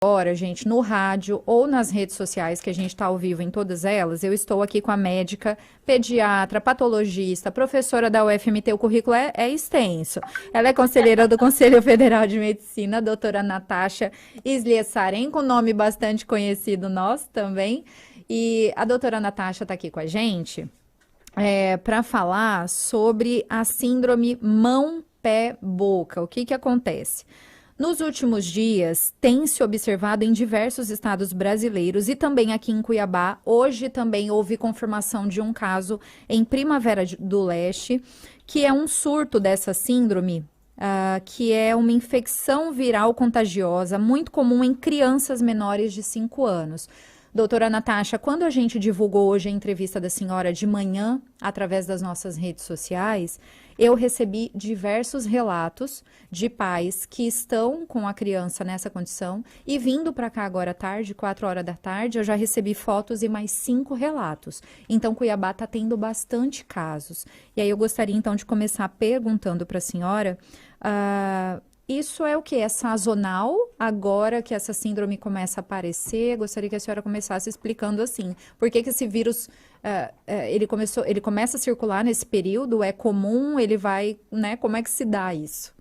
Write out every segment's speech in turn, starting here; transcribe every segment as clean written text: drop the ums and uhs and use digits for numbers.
Agora, gente, no rádio ou nas redes sociais, que a gente está ao vivo em todas elas, eu estou aqui com a médica, pediatra, patologista, professora da UFMT, o currículo é extenso. Ela é conselheira do Conselho Federal de Medicina, a doutora Natasha Sliesaren, com nome bastante conhecido nosso também. E a doutora Natasha está aqui com a gente para falar sobre a síndrome mão-pé-boca. O que que acontece? Nos últimos dias, tem se observado em diversos estados brasileiros e também aqui em Cuiabá. Hoje também houve confirmação de um caso em Primavera do Leste, que é um surto dessa síndrome, que é uma infecção viral contagiosa muito comum em crianças menores de 5 anos. Doutora Natasha, quando a gente divulgou hoje a entrevista da senhora de manhã, através das nossas redes sociais, eu recebi diversos relatos de pais que estão com a criança nessa condição e vindo para cá agora à tarde, 4 horas da tarde, eu já recebi fotos e mais 5 relatos. Então, Cuiabá está tendo bastante casos. E aí eu gostaria então de começar perguntando para a senhora, isso é o que? É sazonal? Agora que essa síndrome começa a aparecer, gostaria que a senhora começasse explicando assim. Por que que esse vírus, ele começa a circular nesse período? É comum? Ele vai, né? Como é que se dá isso?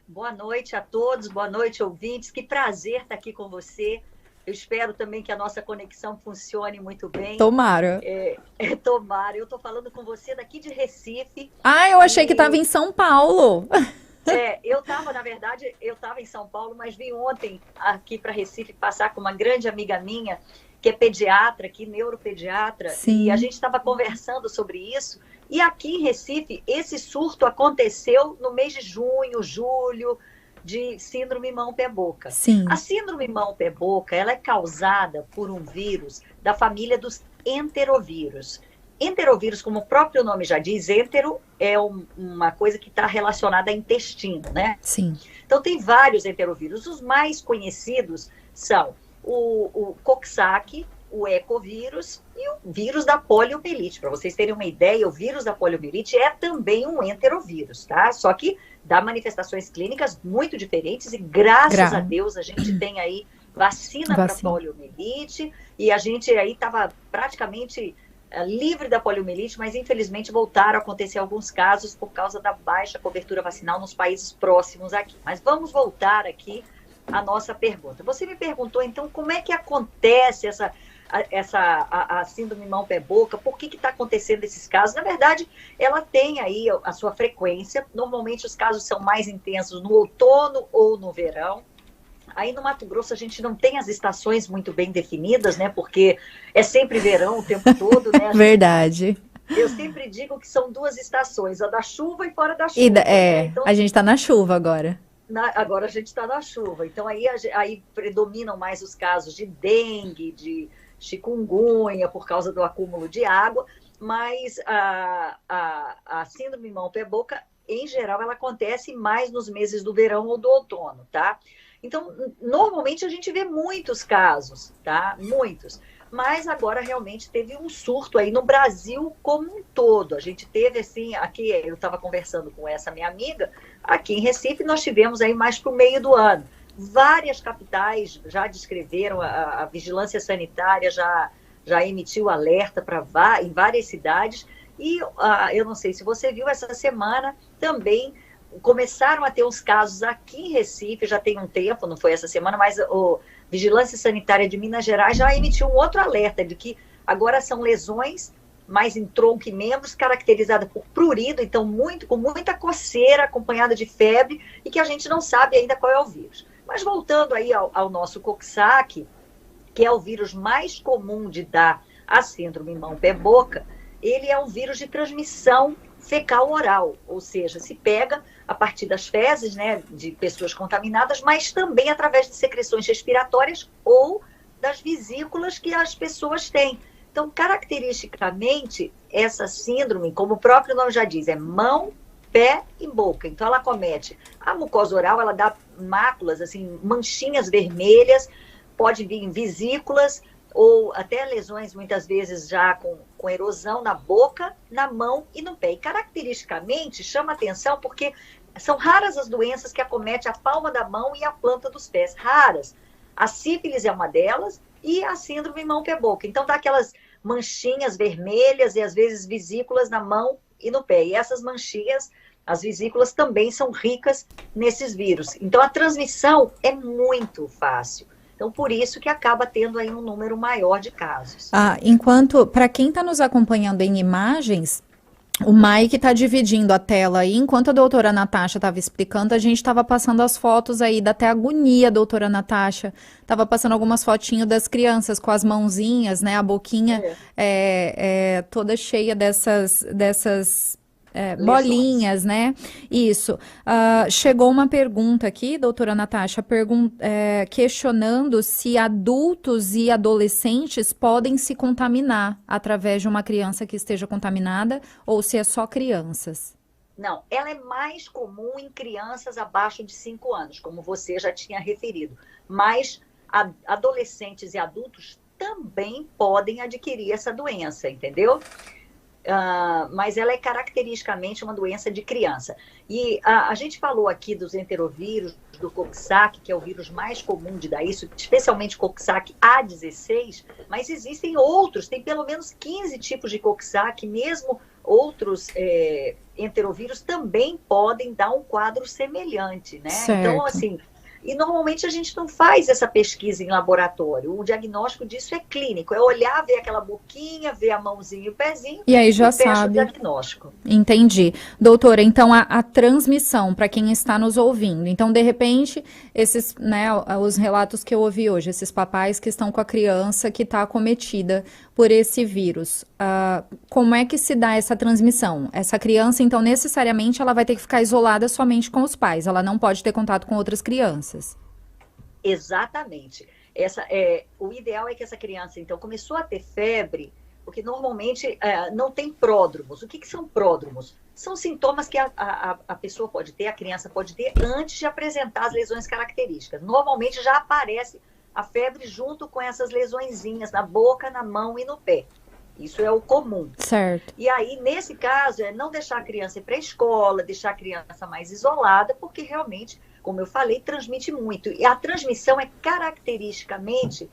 Boa noite a todos, boa noite, ouvintes. Que prazer estar aqui com você. Eu espero também que a nossa conexão funcione muito bem. Tomara. Tomara. Eu estou falando com você daqui de Recife. Ah, eu achei que estava em São Paulo. Na verdade, eu estava em São Paulo, mas vim ontem aqui para Recife passar com uma grande amiga minha, que é pediatra aqui, neuropediatra, Sim. e a gente estava conversando sobre isso. E aqui em Recife, esse surto aconteceu no mês de junho, julho, de síndrome mão-pé-boca. Sim. A síndrome mão-pé-boca, ela é causada por um vírus da família dos enterovírus. Enterovírus, como o próprio nome já diz, entero é uma coisa que está relacionada a intestino, né? Sim. Então, tem vários enterovírus. Os mais conhecidos são o Coxsackie, o ecovírus e o vírus da poliomielite. Para vocês terem uma ideia, o vírus da poliomielite é também um enterovírus, tá? Só que dá manifestações clínicas muito diferentes e, graças a Deus, a gente tem aí vacina para poliomielite e a gente aí estava praticamente livre da poliomielite, mas infelizmente voltaram a acontecer alguns casos por causa da baixa cobertura vacinal nos países próximos aqui. Mas vamos voltar aqui à nossa pergunta. Você me perguntou, então, como é que acontece a síndrome mão-pé-boca? Por que está acontecendo esses casos? Na verdade, ela tem aí a sua frequência. Normalmente os casos são mais intensos no outono ou no verão. Aí no Mato Grosso a gente não tem as estações muito bem definidas, né? Porque é sempre verão o tempo todo, né? Verdade. Eu sempre digo que são 2 estações, a da chuva e fora da chuva. Né? Então, a gente está na chuva agora. Agora a gente está na chuva. Então aí predominam mais os casos de dengue, de chikungunya, por causa do acúmulo de água. Mas a síndrome mão-pé-boca, em geral, ela acontece mais nos meses do verão ou do outono, tá? Então, normalmente a gente vê muitos casos, tá? Muitos. Mas agora realmente teve um surto aí no Brasil como um todo. A gente teve, assim, aqui, eu estava conversando com essa minha amiga, aqui em Recife nós tivemos aí mais para o meio do ano. Várias capitais já descreveram, a vigilância sanitária já emitiu alerta em várias cidades. E eu não sei se você viu, essa semana também começaram a ter uns casos aqui em Recife, já tem um tempo, não foi essa semana, mas a Vigilância Sanitária de Minas Gerais já emitiu um outro alerta de que agora são lesões mais em tronco e membros, caracterizadas por prurido, então com muita coceira, acompanhada de febre, e que a gente não sabe ainda qual é o vírus. Mas voltando aí ao nosso Coxsackie, que é o vírus mais comum de dar a síndrome mão-pé-boca, ele é um vírus de transmissão fecal-oral, ou seja, se pega a partir das fezes, né, de pessoas contaminadas, mas também através de secreções respiratórias ou das vesículas que as pessoas têm. Então, caracteristicamente, essa síndrome, como o próprio nome já diz, é mão, pé e boca. Então, ela comete a mucosa oral, ela dá máculas, assim, manchinhas vermelhas, pode vir em vesículas, ou até lesões, muitas vezes, já com erosão na boca, na mão e no pé. E, caracteristicamente, chama atenção porque são raras as doenças que acometem a palma da mão e a planta dos pés. Raras. A sífilis é uma delas e a síndrome mão-pé-boca. Então, dá aquelas manchinhas vermelhas e, às vezes, vesículas na mão e no pé. E essas manchinhas, as vesículas, também são ricas nesses vírus. Então, a transmissão é muito fácil. Então, por isso que acaba tendo aí um número maior de casos. Para quem está nos acompanhando em imagens, o Mike está dividindo a tela aí. Enquanto a doutora Natasha estava explicando, a gente estava passando as fotos aí, dá até agonia, doutora Natasha. Estava passando algumas fotinhas das crianças com as mãozinhas, né? A boquinha toda cheia dessas bolinhas, né? Isso. Chegou uma pergunta aqui, doutora Natasha, questionando se adultos e adolescentes podem se contaminar através de uma criança que esteja contaminada ou se é só crianças. Não, ela é mais comum em crianças abaixo de 5 anos, como você já tinha referido. Mas adolescentes e adultos também podem adquirir essa doença, entendeu? Mas ela é caracteristicamente uma doença de criança. E a gente falou aqui dos enterovírus, do Coxsackie, que é o vírus mais comum de dar isso, especialmente Coxsackie A16, mas existem outros, tem pelo menos 15 tipos de Coxsackie, mesmo outros enterovírus também podem dar um quadro semelhante, né? Certo. Então, assim... E normalmente a gente não faz essa pesquisa em laboratório. O diagnóstico disso é clínico. É olhar, ver aquela boquinha, ver a mãozinha e o pezinho. E aí já fecha sabe. O diagnóstico. Entendi. Doutora, então a transmissão, para quem está nos ouvindo. Então, de repente, esses, né, os relatos que eu ouvi hoje, esses papais que estão com a criança que está acometida por esse vírus. Como é que se dá essa transmissão? Essa criança, então, necessariamente, ela vai ter que ficar isolada somente com os pais. Ela não pode ter contato com outras crianças. Exatamente. O ideal é que essa criança, então, começou a ter febre, porque normalmente não tem pródromos. O que são pródromos? São sintomas que a pessoa pode ter, a criança pode ter, antes de apresentar as lesões características. Normalmente já aparece a febre junto com essas lesõezinhas na boca, na mão e no pé. Isso é o comum. Certo. E aí, nesse caso, é não deixar a criança ir para a escola, deixar a criança mais isolada, porque realmente, como eu falei, transmite muito. E a transmissão é caracteristicamente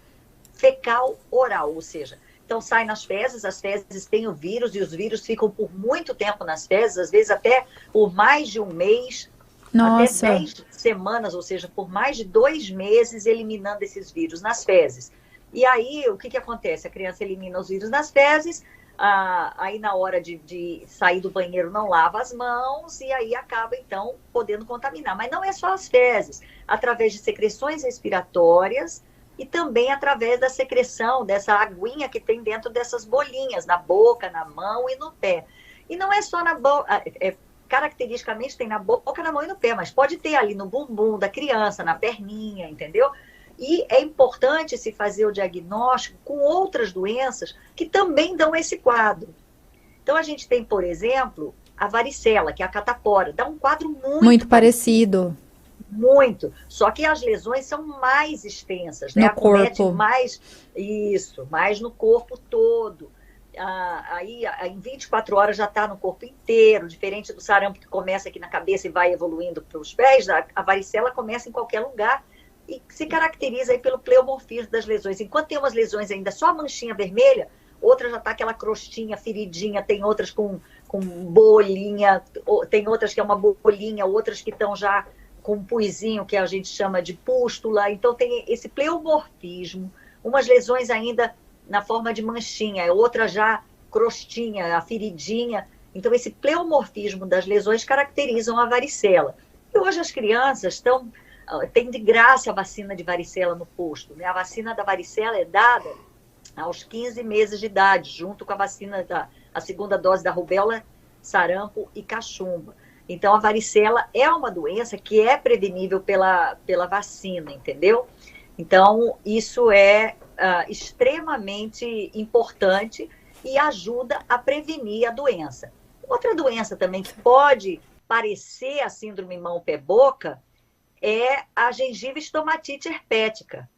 fecal-oral, ou seja, então sai nas fezes, as fezes têm o vírus, e os vírus ficam por muito tempo nas fezes, às vezes até por mais de um mês, Nossa. até 10 semanas, ou seja, por mais de 2 meses, eliminando esses vírus nas fezes. E aí, o que acontece? A criança elimina os vírus nas fezes, aí na hora de sair do banheiro não lava as mãos, e aí acaba, então, podendo contaminar. Mas não é só as fezes, através de secreções respiratórias e também através da secreção dessa aguinha que tem dentro dessas bolinhas, na boca, na mão e no pé. E não é só na boca, caracteristicamente tem na boca, na mão e no pé, mas pode ter ali no bumbum da criança, na perninha, entendeu? E é importante se fazer o diagnóstico com outras doenças que também dão esse quadro. Então, a gente tem, por exemplo, a varicela, que é a catapora. Dá um quadro muito parecido. Muito. Só que as lesões são mais extensas, né? No corpo. Mais no corpo todo. Aí, em 24 horas já está no corpo inteiro, diferente do sarampo que começa aqui na cabeça e vai evoluindo para os pés, a varicela começa em qualquer lugar e se caracteriza aí pelo pleomorfismo das lesões. Enquanto tem umas lesões ainda só a manchinha vermelha, outra já está aquela crostinha, feridinha, tem outras com bolinha, tem outras que é uma bolinha, outras que estão já com um puizinho, que a gente chama de pústula. Então tem esse pleomorfismo, umas lesões ainda na forma de manchinha, outra já crostinha, a feridinha. Então esse pleomorfismo das lesões caracterizam a varicela. E hoje as crianças tem de graça a vacina de varicela no posto, né? A vacina da varicela é dada aos 15 meses de idade, junto com a vacina a segunda dose da rubéola, sarampo e cachumba. Então, a varicela é uma doença que é prevenível pela vacina, entendeu? Então, isso é extremamente importante e ajuda a prevenir a doença. Outra doença também que pode parecer a síndrome mão-pé-boca é a gengivite-estomatite herpética.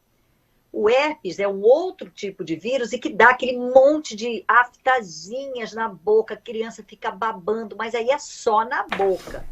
O herpes é um outro tipo de vírus e que dá aquele monte de aftazinhas na boca, a criança fica babando, mas aí é só na boca.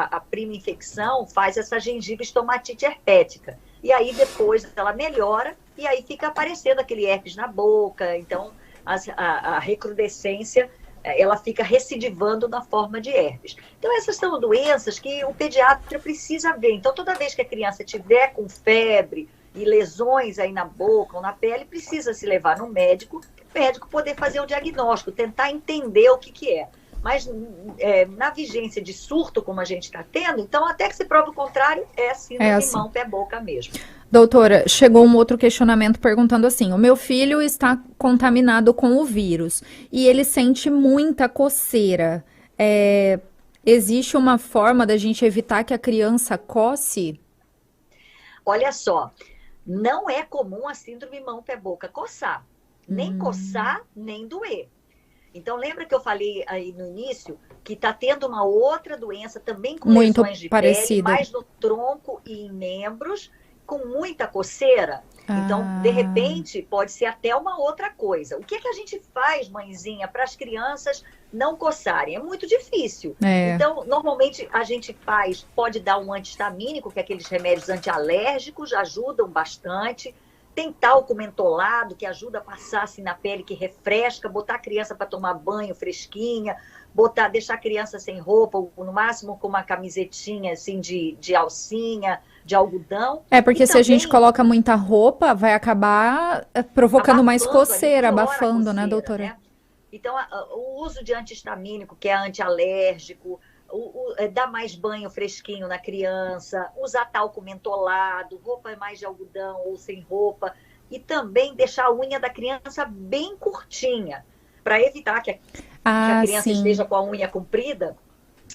A prima infecção faz essa gengiva estomatite herpética. E aí depois ela melhora e aí fica aparecendo aquele herpes na boca. Então a recrudescência ela fica recidivando na forma de herpes. Então essas são doenças que o pediatra precisa ver. Então toda vez que a criança tiver com febre e lesões aí na boca ou na pele, precisa se levar no médico, o médico poder fazer o diagnóstico, tentar entender o que é. Mas na vigência de surto, como a gente está tendo, então até que se prove o contrário, é síndrome de mão, pé, boca mesmo. Doutora, chegou um outro questionamento perguntando assim, o meu filho está contaminado com o vírus e ele sente muita coceira. Existe uma forma da gente evitar que a criança coce? Olha só, não é comum a síndrome mão, pé, boca coçar. Nem coçar, nem doer. Então, lembra que eu falei aí no início que está tendo uma outra doença também com muito lesões de parecida. pele, mais no tronco e em membros, com muita coceira? Então, de repente, pode ser até uma outra coisa. O que é que a gente faz, mãezinha, para as crianças não coçarem? É muito difícil. Então, normalmente, a gente pode dar um antihistamínico, que é aqueles remédios antialérgicos, ajudam bastante. Tem talco mentolado, que ajuda a passar assim na pele, que refresca, botar a criança para tomar banho fresquinha, deixar a criança sem roupa, ou no máximo com uma camisetinha assim de alcinha, de algodão. Porque se a gente coloca muita roupa, vai acabar provocando mais coceira, abafando, né, doutora? Né? Então, o uso de antihistamínico, que é antialérgico, dar mais banho fresquinho na criança, usar talco mentolado, roupa mais de algodão ou sem roupa, e também deixar a unha da criança bem curtinha, para evitar que a criança esteja com a unha comprida,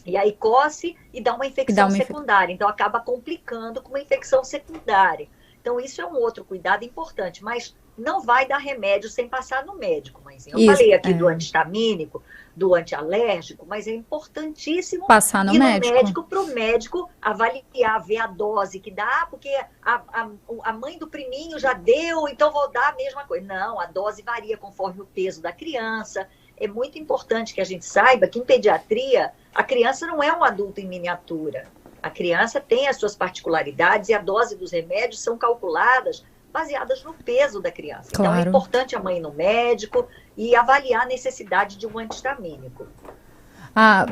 e aí coce e dá uma infecção secundária. Então, acaba complicando com uma infecção secundária. Então, isso é um outro cuidado importante, mas não vai dar remédio sem passar no médico, mãezinha. Eu falei aqui do antihistamínico, do antialérgico, mas é importantíssimo passar no médico para o médico avaliar, ver a dose que dá, porque a mãe do priminho já deu, então vou dar a mesma coisa. Não, a dose varia conforme o peso da criança. É muito importante que a gente saiba que em pediatria a criança não é um adulto em miniatura. A criança tem as suas particularidades e a dose dos remédios são calculadas baseadas no peso da criança. Claro. Então é importante a mãe ir no médico e avaliar a necessidade de um antihistamínico.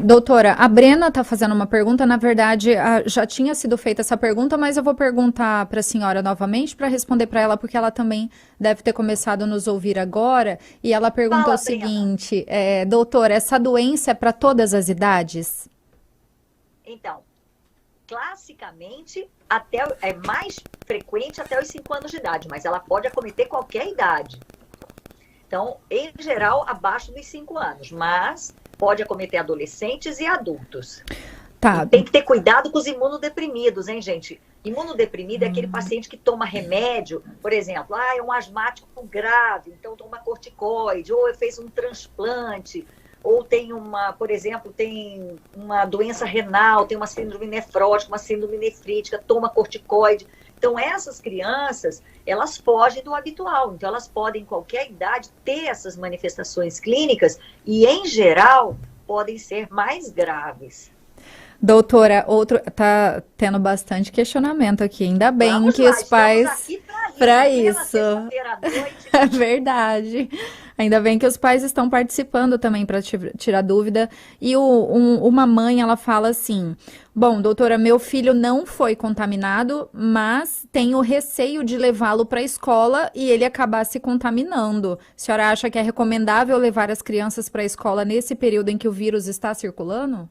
Doutora, a Brena está fazendo uma pergunta, na verdade já tinha sido feita essa pergunta, mas eu vou perguntar para a senhora novamente para responder para ela, porque ela também deve ter começado a nos ouvir agora, e ela perguntou o seguinte, doutora, essa doença é para todas as idades? Então, classicamente, é mais frequente até os 5 anos de idade, mas ela pode acometer qualquer idade. Então, em geral, abaixo dos 5 anos, mas pode acometer adolescentes e adultos. Tá. E tem que ter cuidado com os imunodeprimidos, hein, gente? Imunodeprimido é aquele paciente que toma remédio, por exemplo, é um asmático grave, então toma corticoide, ou fez um transplante, ou tem por exemplo, tem uma doença renal, tem uma síndrome nefrótica, uma síndrome nefrítica, toma corticoide. Então, essas crianças, elas fogem do habitual. Então, elas podem, em qualquer idade, ter essas manifestações clínicas e, em geral, podem ser mais graves. Doutora, tá tendo bastante questionamento aqui. Ainda bem Vamos que lá, os pais... Para isso. É verdade. Ainda bem que os pais estão participando também para tirar dúvida. E uma mãe, ela fala assim, bom, doutora, meu filho não foi contaminado, mas tenho receio de levá-lo para a escola e ele acabar se contaminando. A senhora acha que é recomendável levar as crianças para a escola nesse período em que o vírus está circulando?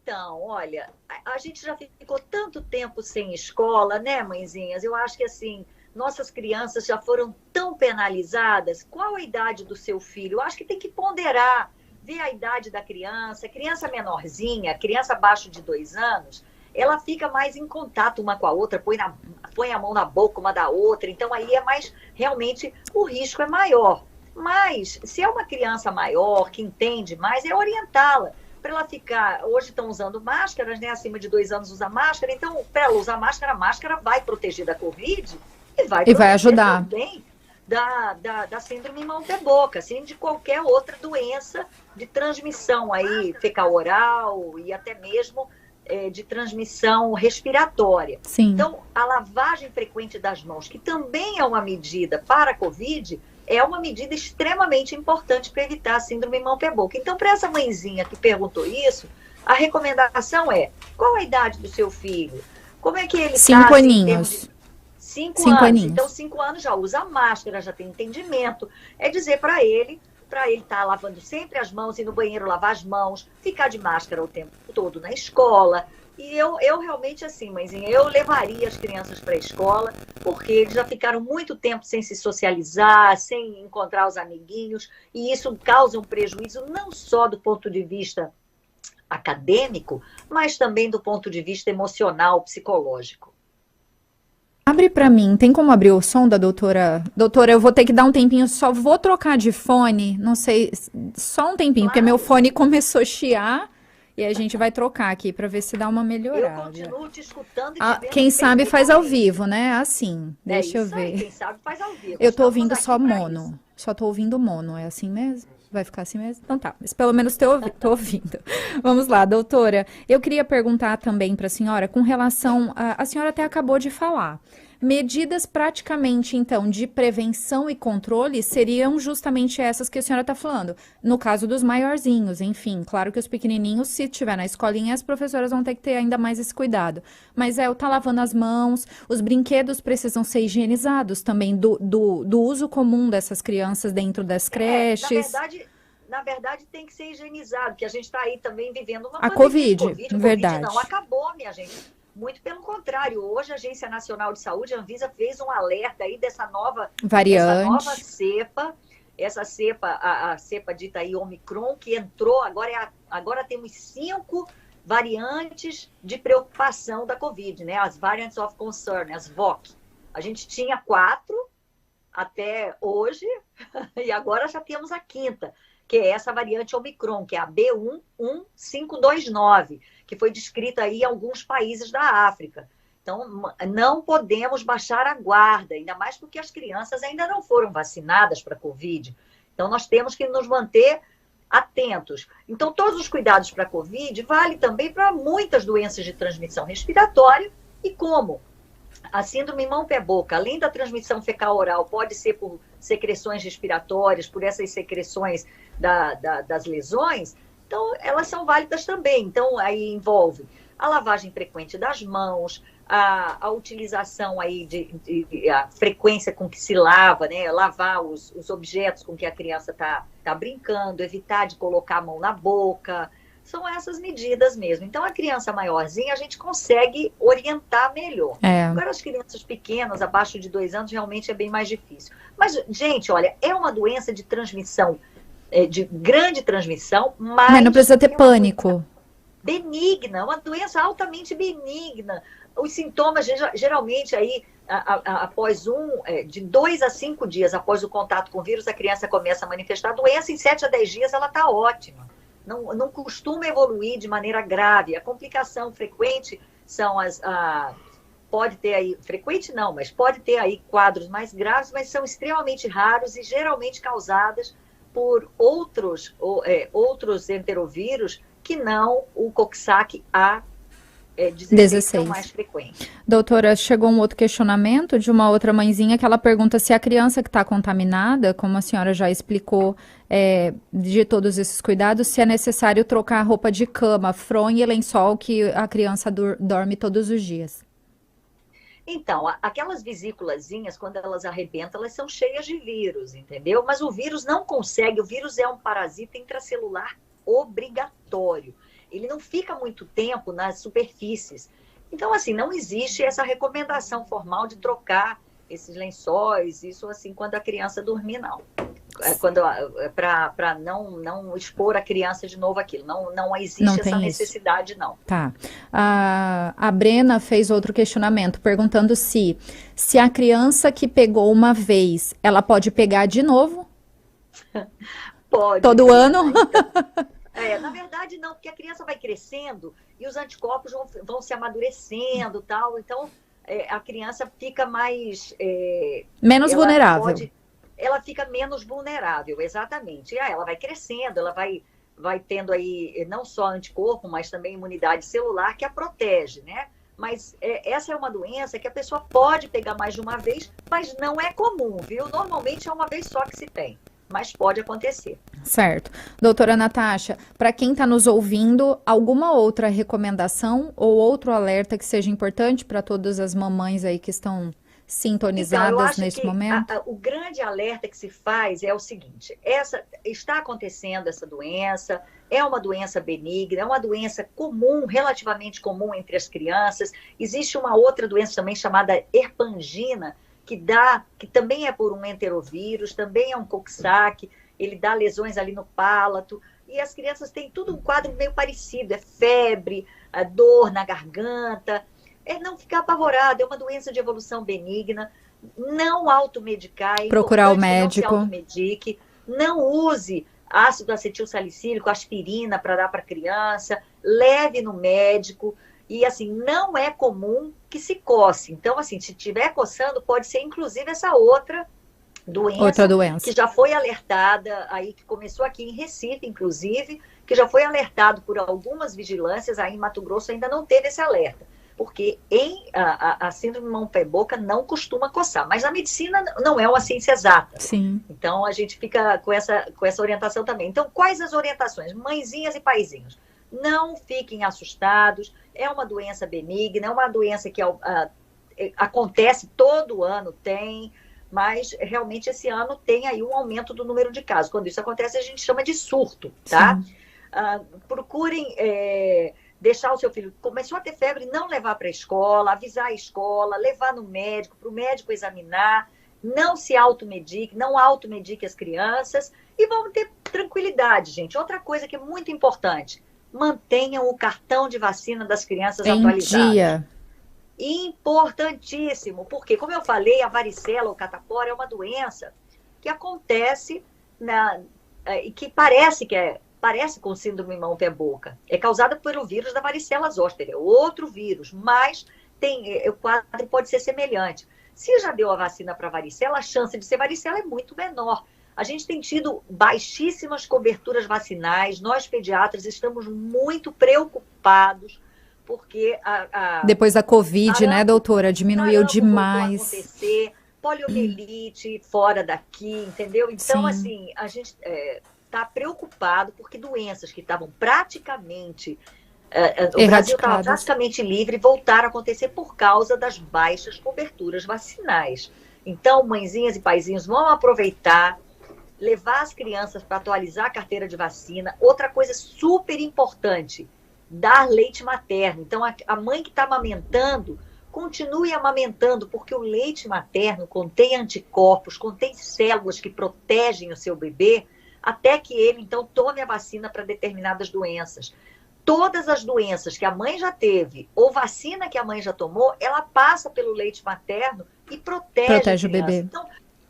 Então, olha, a gente já ficou tanto tempo sem escola, né, mãezinhas? Eu acho que, assim, nossas crianças já foram tão penalizadas. Qual a idade do seu filho? Eu acho que tem que ponderar, ver a idade da criança. Criança menorzinha, criança abaixo de 2 anos, ela fica mais em contato uma com a outra, põe a mão na boca uma da outra. Então, aí realmente, o risco é maior. Mas, se é uma criança maior, que entende mais, é orientá-la. Para ela ficar, hoje estão usando máscaras, né? Acima de 2 anos usa máscara, então para ela usar máscara, a máscara vai proteger da Covid e vai ajudar também da síndrome mão-pé-boca, assim, de qualquer outra doença de transmissão aí, fecal-oral e até mesmo de transmissão respiratória. Sim. Então, a lavagem frequente das mãos, que também é uma medida para a COVID, é uma medida extremamente importante para evitar a síndrome mão-pé-boca. Então, para essa mãezinha que perguntou isso, a recomendação é: qual a idade do seu filho? Como é que ele está? 5 aninhos. 5 anos. Aninhos. Então, 5 anos já usa máscara, já tem entendimento. É dizer para ele estar lavando sempre as mãos, ir no banheiro lavar as mãos, ficar de máscara o tempo todo na escola. E eu realmente, assim, mãezinha, eu levaria as crianças para a escola, porque eles já ficaram muito tempo sem se socializar, sem encontrar os amiguinhos, e isso causa um prejuízo não só do ponto de vista acadêmico, mas também do ponto de vista emocional, psicológico. Abre para mim, tem como abrir o som da doutora? Doutora, eu vou ter que dar um tempinho, só vou trocar de fone, não sei, só um tempinho, Claro. porque meu fone começou a chiar e a gente vai trocar aqui para ver se dá uma melhorada. Eu continuo te escutando e te vendo Quem sabe faz ao perfeitamente. vivo, né? Assim, deixa eu isso aí, ver. quem sabe faz ao vivo. Eu tô Estamos ouvindo aqui só pra mono. isso. Só tô ouvindo mono, é assim mesmo? Vai ficar assim mesmo? Então tá, mas pelo menos tô ouvindo. Vamos lá, doutora. Eu queria perguntar também para a senhora, com relação a senhora até acabou de falar. Medidas praticamente, então, de prevenção e controle seriam justamente essas que a senhora está falando. No caso dos maiorzinhos, enfim, claro que os pequenininhos, se estiver na escolinha, as professoras vão ter que ter ainda mais esse cuidado. Mas o tá lavando as mãos, os brinquedos precisam ser higienizados também do uso comum dessas crianças dentro das creches. Na verdade, tem que ser higienizado, porque a gente está aí também vivendo uma A pandemia de Covid, verdade. Covid não acabou, minha gente. Muito pelo contrário, hoje a Agência Nacional de Saúde, a Anvisa, fez um alerta aí dessa nova variante. Essa cepa, a cepa dita aí Omicron, que entrou, agora temos 5 variantes de preocupação da Covid, né? As Variants of Concern, as VOC. A gente tinha 4 até hoje, e agora já temos a 5ª, que é essa variante Omicron, que é a B11529, que foi descrita aí em alguns países da África. Então, não podemos baixar a guarda, ainda mais porque as crianças ainda não foram vacinadas para a Covid. Então, nós temos que nos manter atentos. Então, todos os cuidados para a Covid valem também para muitas doenças de transmissão respiratória, e como a síndrome mão-pé-boca, além da transmissão fecal-oral, pode ser por secreções respiratórias, por essas secreções das lesões, então elas são válidas também. Então, aí envolve a lavagem frequente das mãos, a utilização aí a frequência com que se lava, né? Lavar os objetos com que a criança tá brincando, evitar de colocar a mão na boca. São essas medidas mesmo. Então, a criança maiorzinha, a gente consegue orientar melhor. Agora, as crianças pequenas, abaixo de 2 anos, realmente é bem mais difícil. Mas, gente, olha, é uma doença de transmissão, de grande transmissão, mas não precisa ter pânico. Benigna, uma doença altamente benigna. Os sintomas, geralmente, aí, após de 2 a 5 dias após o contato com o vírus, a criança começa a manifestar a doença, em 7 a 10 dias ela está ótima. Não costuma evoluir de maneira grave. A complicação frequente são pode ter aí, frequente não, mas pode ter aí quadros mais graves, mas são extremamente raros e geralmente causadas por outros enterovírus que não o Coxsackie A16, que é o mais frequente. Doutora, chegou um outro questionamento de uma outra mãezinha que ela pergunta se a criança que está contaminada, como a senhora já explicou, de todos esses cuidados, se é necessário trocar a roupa de cama, fronha e lençol que a criança dorme todos os dias. Então, aquelas vesículazinhas, quando elas arrebentam, elas são cheias de vírus, entendeu? Mas o vírus não consegue, o vírus é um parasita intracelular obrigatório. Ele não fica muito tempo nas superfícies. Então, assim, não existe essa recomendação formal de trocar esses lençóis, isso assim, quando a criança dormir, não. Para não expor a criança de novo aquilo. Não existe essa necessidade, não. Tá. A Brena fez outro questionamento, perguntando se a criança que pegou uma vez, ela pode pegar de novo? Pode. Todo ano? Na verdade, não, porque a criança vai crescendo e os anticorpos vão se amadurecendo, tal. Então, a criança fica mais... menos vulnerável. ela fica menos vulnerável, exatamente. E aí ela vai crescendo, ela vai tendo aí não só anticorpo, mas também imunidade celular que a protege, né? Mas essa é uma doença que a pessoa pode pegar mais de uma vez, mas não é comum, viu? Normalmente é uma vez só que se tem, mas pode acontecer. Certo. Doutora Natasha, para quem está nos ouvindo, alguma outra recomendação ou outro alerta que seja importante para todas as mamães aí que estão sintonizadas então, eu acho nesse que momento? o grande alerta que se faz é o seguinte: está acontecendo essa doença, é uma doença benigna, é uma doença comum, relativamente comum entre as crianças. Existe uma outra doença também chamada herpangina, que também é por um enterovírus, também é um Coxsackie, ele dá lesões ali no palato, e as crianças têm tudo um quadro meio parecido, é febre, dor na garganta. Não ficar apavorado, é uma doença de evolução benigna, não automedicar, é Procurar o importante que não médico. se automedique, não use ácido acetilsalicílico, aspirina para dar para a criança, leve no médico, e assim, não é comum que se coce. Então, assim, se estiver coçando, pode ser inclusive essa outra doença que já foi alertada, aí que começou aqui em Recife, inclusive, que já foi alertado por algumas vigilâncias, aí em Mato Grosso ainda não teve esse alerta. Porque a síndrome de mão-pé-boca não costuma coçar. Mas a medicina não é uma ciência exata. Sim. Então, a gente fica com essa orientação também. Então, quais as orientações? Mãezinhas e paizinhos, não fiquem assustados. É uma doença benigna, é uma doença que acontece todo ano, mas realmente esse ano tem aí um aumento do número de casos. Quando isso acontece, a gente chama de surto, tá? Procurem... deixar o seu filho, começou a ter febre, não levar para a escola, avisar a escola, levar no médico, para o médico examinar, não se automedique, não automedique as crianças e vamos ter tranquilidade, gente. Outra coisa que é muito importante, mantenham o cartão de vacina das crianças atualizado. Dia. Importantíssimo, porque, como eu falei, a varicela ou catapora é uma doença que acontece e que parece com síndrome mão-pé-boca. É causada pelo vírus da varicela zoster, é outro vírus, mas o quadro pode ser semelhante. Se já deu a vacina para varicela, a chance de ser varicela é muito menor. A gente tem tido baixíssimas coberturas vacinais, nós pediatras estamos muito preocupados, porque depois da Covid, né, doutora, diminuiu demais. Acontecer, poliomielite fora daqui, entendeu? Então, assim, a gente... está preocupado porque doenças que estavam praticamente... o Brasil estava praticamente livre e voltaram a acontecer por causa das baixas coberturas vacinais. Então, mãezinhas e paizinhos, vão aproveitar, levar as crianças para atualizar a carteira de vacina. Outra coisa super importante, dar leite materno. Então, a mãe que está amamentando, continue amamentando, porque o leite materno contém anticorpos, contém células que protegem o seu bebê, até que ele, então, tome a vacina para determinadas doenças. Todas as doenças que a mãe já teve, ou vacina que a mãe já tomou, ela passa pelo leite materno e protege o bebê. Então,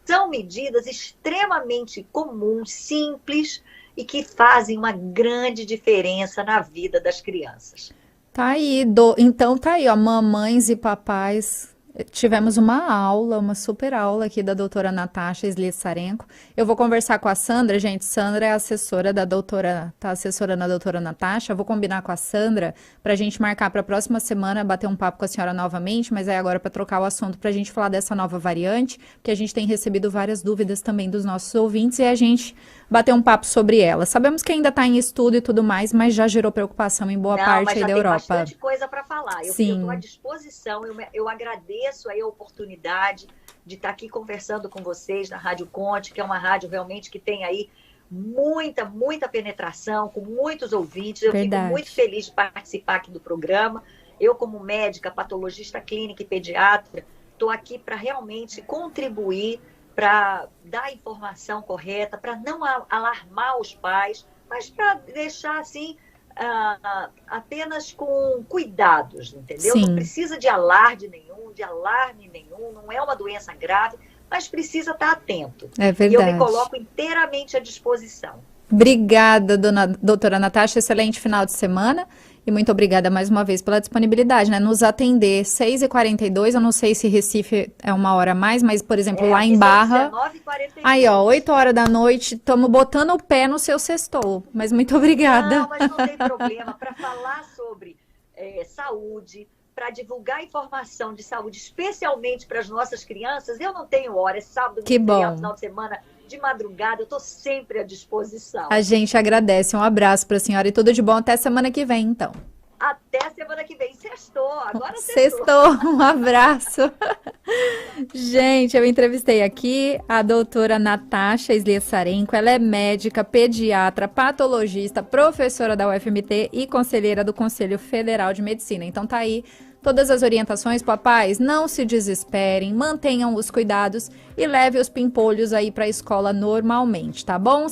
são medidas extremamente comuns, simples, e que fazem uma grande diferença na vida das crianças. Tá aí, então tá aí, ó, mamães e papais... Tivemos uma super aula aqui da doutora Natasha Slitsarenko. Eu vou conversar com a Sandra, gente. Sandra é assessora da doutora, tá assessorando a doutora Natasha. Eu vou combinar com a Sandra para a gente marcar para a próxima semana, bater um papo com a senhora novamente, mas aí agora para trocar o assunto, para a gente falar dessa nova variante, porque a gente tem recebido várias dúvidas também dos nossos ouvintes e a gente bater um papo sobre ela. Sabemos que ainda está em estudo e tudo mais, mas já gerou preocupação em boa parte aí da Europa. Tem bastante coisa para falar. Eu estou à disposição, eu agradeço aí a oportunidade de estar aqui conversando com vocês na Rádio Conte, que é uma rádio realmente que tem aí muita penetração, com muitos ouvintes. Eu fico muito feliz de participar aqui do programa. Eu, como médica, patologista clínica e pediatra, estou aqui para realmente contribuir, para dar a informação correta, para não alarmar os pais, mas para deixar assim... apenas com cuidados, entendeu? Sim. Não precisa de alarde nenhum, de alarme nenhum, não é uma doença grave, mas precisa estar atento. É verdade. E eu me coloco inteiramente à disposição. Obrigada, doutora Natasha, excelente final de semana E muito obrigada mais uma vez pela disponibilidade, né? Nos atender 6h42, eu não sei se Recife é uma hora a mais, mas, por exemplo, lá em Barra... 19h42. Aí, ó, 8 horas da noite, estamos botando o pé no seu sextou. Mas muito obrigada. Não, mas não tem problema. Para falar sobre saúde, para divulgar informação de saúde, especialmente para as nossas crianças, eu não tenho hora. É sábado, Que bom. final de semana, de madrugada, eu estou sempre à disposição. A gente agradece. Um abraço para a senhora e tudo de bom. Até semana que vem, então. Até semana que vem. Sextou. Agora sextou. Um abraço. Gente, eu entrevistei aqui a doutora Natasha Sliesarenko. Ela é médica, pediatra, patologista, professora da UFMT e conselheira do Conselho Federal de Medicina. Então tá aí todas as orientações, papais. Não se desesperem, mantenham os cuidados e leve os pimpolhos aí para a escola normalmente, tá bom?